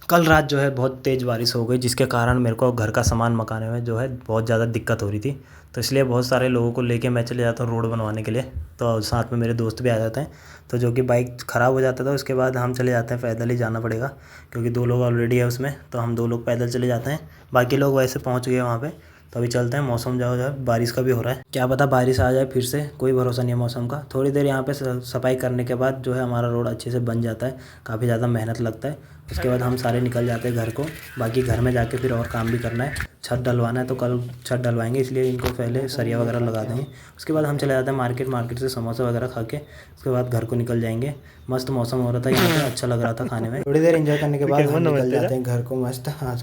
कल रात जो है बहुत तेज़ बारिश हो गई, जिसके कारण मेरे को घर का सामान मकाने में जो है बहुत ज़्यादा दिक्कत हो रही थी। तो इसलिए बहुत सारे लोगों को लेके मैं चले जाता हूँ रोड बनवाने के लिए। तो साथ में मेरे दोस्त भी आ जाते हैं। तो जो कि बाइक ख़राब हो जाता था उसके बाद हम चले जाते हैं, पैदल ही जाना पड़ेगा क्योंकि 2 लोग ऑलरेडी है उसमें, तो हम 2 लोग पैदल चले जाते हैं। बाकी लोग वैसे पहुँच गए वहाँ पे। तो अभी चलते हैं। मौसम जो है बारिश का भी हो रहा है, क्या पता बारिश आ जाए फिर से, कोई भरोसा नहीं है मौसम का। थोड़ी देर यहाँ पे सफाई करने के बाद जो है हमारा रोड अच्छे से बन जाता है। काफ़ी ज़्यादा मेहनत लगता है। उसके बाद हम सारे निकल जाते हैं घर को। बाकी घर में जाके फिर और काम भी करना है, छत डलवाना है, तो कल छत डलवाएंगे, इसलिए इनको पहले सरिया वगैरह लगा देंगे। उसके बाद हम चले जाते हैं मार्केट से समोसा वगैरह खा के उसके बाद घर को निकल जाएंगे। मस्त मौसम हो रहा था यहाँ पे, अच्छा लग रहा था खाने में। थोड़ी देर एंजॉय करने के बाद हम निकल जाते हैं घर को। मस्त आज